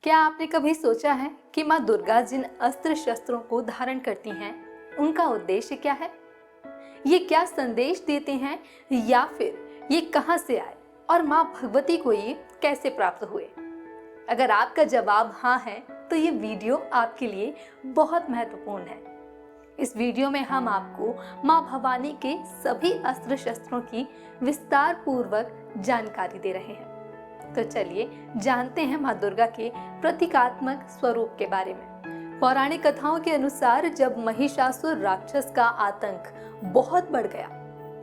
क्या आपने कभी सोचा है कि माँ दुर्गा जिन अस्त्र शस्त्रों को धारण करती हैं, उनका उद्देश्य क्या है? ये क्या संदेश देते हैं या फिर ये कहां से आए और माँ भगवती को ये कैसे प्राप्त हुए? अगर आपका जवाब हाँ है तो ये वीडियो आपके लिए बहुत महत्वपूर्ण है। इस वीडियो में हम आपको माँ भवानी के सभी अस्त्र शस्त्रों की विस्तार पूर्वक जानकारी दे रहे हैं। तो चलिए जानते हैं माँ दुर्गा के प्रतीकात्मक स्वरूप के बारे में। पौराणिक कथाओं के अनुसार जब महिषासुर राक्षस का आतंक बहुत बढ़ गया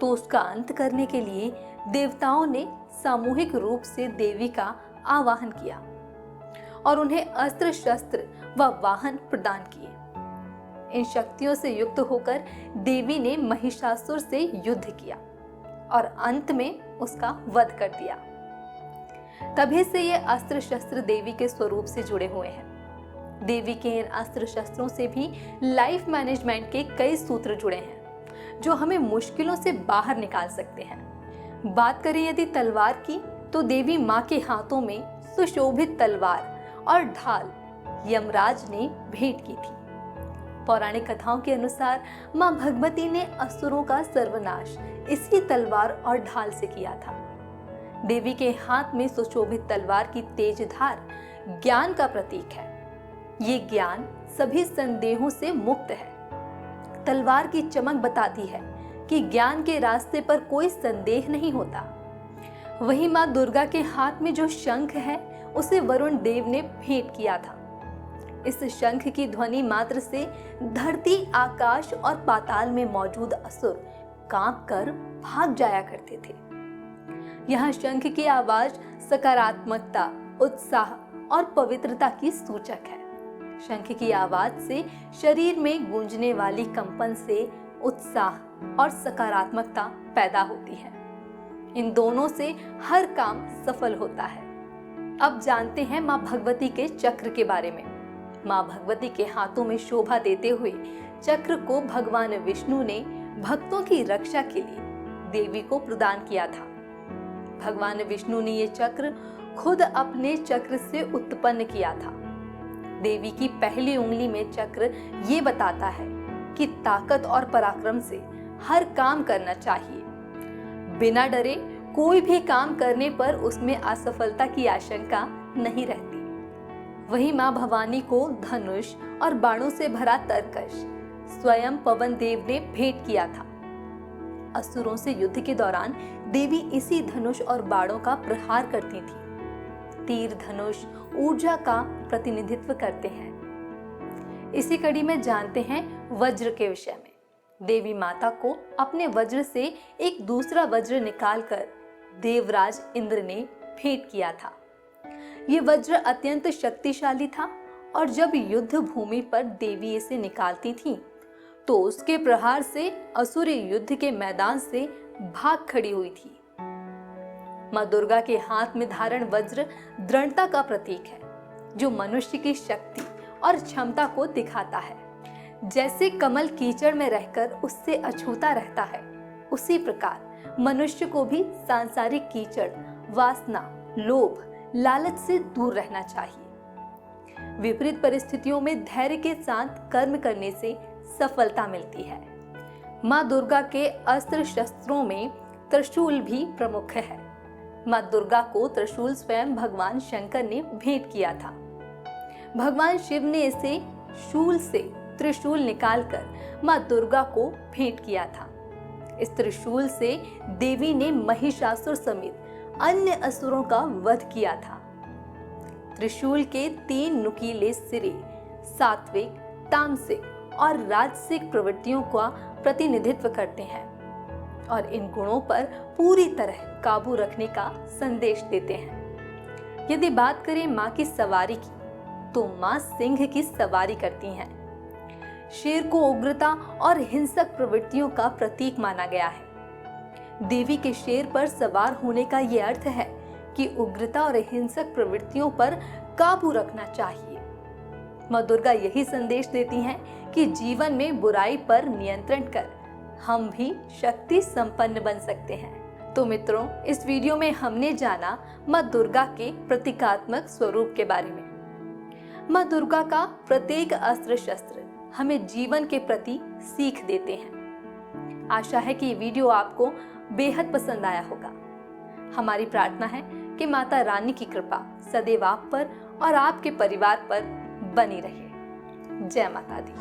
तो उसका अंत करने के लिए देवताओं ने सामूहिक रूप से देवी का आवाहन किया और उन्हें अस्त्र शस्त्र व वाहन प्रदान किए। इन शक्तियों से युक्त होकर देवी ने महिषासुर से युद्ध किया और अंत में उसका वध कर दिया। तभी से ये अस्त्र शस्त्र देवी के स्वरूप से जुड़े हुए हैं। देवी के इन अस्त्र शस्त्रों से भी लाइफ मैनेजमेंट के कई सूत्र जुड़े हैं जो हमें मुश्किलों से बाहर निकाल सकते हैं। बात करें यदि तलवार की, तो देवी माँ के हाथों में सुशोभित तलवार और ढाल यमराज ने भेंट की थी। पौराणिक कथाओं के अनुसार माँ भगवती ने असुरों का सर्वनाश इसी तलवार और ढाल से किया था। देवी के हाथ में सुशोभित तलवार की तेज धार ज्ञान का प्रतीक है। ये ज्ञान सभी संदेहों से मुक्त है। तलवार की चमक बताती है कि ज्ञान के रास्ते पर कोई संदेह नहीं होता। वहीं माँ दुर्गा के हाथ में जो शंख है उसे वरुण देव ने भेंट किया था। इस शंख की ध्वनि मात्र से धरती, आकाश और पाताल में मौजूद असुर कांपकर भाग जाया करते थे। यहाँ शंख की आवाज सकारात्मकता, उत्साह और पवित्रता की सूचक है। शंख की आवाज से शरीर में गूंजने वाली कंपन से उत्साह और सकारात्मकता पैदा होती है। इन दोनों से हर काम सफल होता है। अब जानते हैं माँ भगवती के चक्र के बारे में। माँ भगवती के हाथों में शोभा देते हुए चक्र को भगवान विष्णु ने भक्तों की रक्षा के लिए देवी को प्रदान किया था। भगवान विष्णु ने ये चक्र खुद अपने चक्र से उत्पन्न किया था। देवी की पहली उंगली में चक्र ये बताता है कि ताकत और पराक्रम से हर काम करना चाहिए। बिना डरे कोई भी काम करने पर उसमें असफलता की आशंका नहीं रहती। वही माँ भवानी को धनुष और बाणों से भरा तरकश स्वयं पवन देव ने भेंट किया था। असुरों से युद्ध के दौरान देवी इसी धनुष और बाणों का प्रहार करती थी। तीर धनुष ऊर्जा का प्रतिनिधित्व करते हैं। इसी कड़ी में जानते हैं वज्र के विषय में। देवी माता को अपने वज्र से एक दूसरा वज्र निकालकर देवराज इंद्र ने भेंट किया था। ये वज्र अत्यंत शक्तिशाली था और जब युद्ध भूमि पर देवी इसे निकालती थी तो उसके प्रहार से असुर युद्ध के मैदान से भाग खड़ी हुई थी। माँ दुर्गा के हाथ में धारण वज्र दृढ़ता का प्रतीक है जो मनुष्य की शक्ति और क्षमता को दिखाता है। जैसे कमल कीचड़ में रहकर उससे अछूता रहता है, उसी प्रकार मनुष्य को भी सांसारिक कीचड़, वासना, लोभ, लालच से दूर रहना चाहिए। विपरीत परिस्थितियों में धैर्य के साथ कर्म करने से सफलता मिलती है। माँ दुर्गा के अस्त्र शस्त्रों में त्रिशूल भी प्रमुख है। माँ दुर्गा को त्रिशूल स्वयं भगवान शंकर ने भेंट किया था। भगवान शिव ने इसे शूल से त्रिशूल निकालकर माँ दुर्गा को भेंट किया था। इस त्रिशूल से देवी ने महिषासुर समेत अन्य असुरों का वध किया था। त्रिशूल के 3 नुकीले सिरे सात्विक, तामसिक और राजसिक प्रवृत्तियों का प्रतिनिधित्व करते हैं और इन गुणों पर पूरी तरह काबू रखने का संदेश देते हैं। यदि बात करें माँ की सवारी की, तो माँ सिंह की सवारी करती हैं। शेर को उग्रता और हिंसक प्रवृत्तियों का प्रतीक माना गया है। देवी के शेर पर सवार होने का ये अर्थ है कि उग्रता और हिंसक प्रवृत्तियों पर काबू रखना चाहिए। माँ दुर्गा यही संदेश देती हैं कि जीवन में बुराई पर नियंत्रण कर हम भी शक्ति संपन्न बन सकते हैं। तो मित्रों, इस वीडियो में हमने जाना माँ दुर्गा के प्रतीकात्मक स्वरूप के बारे में। माँ दुर्गा का प्रत्येक अस्त्र शस्त्र हमें जीवन के प्रति सीख देते हैं। आशा है कि ये वीडियो आपको बेहद पसंद आया होगा। हमारी प्रार्थना है कि माता रानी की कृपा सदैव आप पर और आपके परिवार पर बनी रहे। जय माता दी।